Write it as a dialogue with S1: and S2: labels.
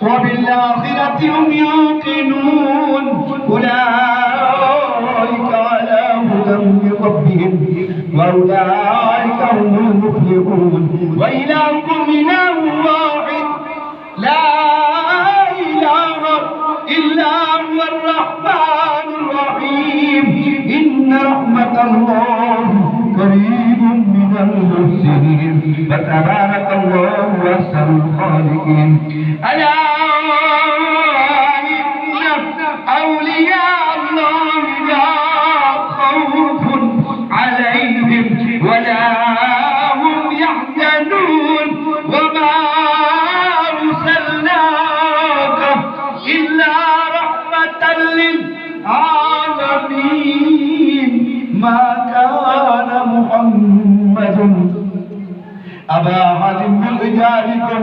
S1: وبالآخرة هم يوقنون أولئك على هدى من ربهم وأولئك هم المفلحون وإلهكم إله واحد لا إله إلا هو الرحمن الرحيم إن رحمة الله قريب من المحسنين فتبارك الله أحسن الخالقين ألا إن أولياء الله لا خوف عليهم ولا هم يحزنون وما أرسلناك إلا رحمة للعالمين ما كان محمد أبا أحد من رجالكم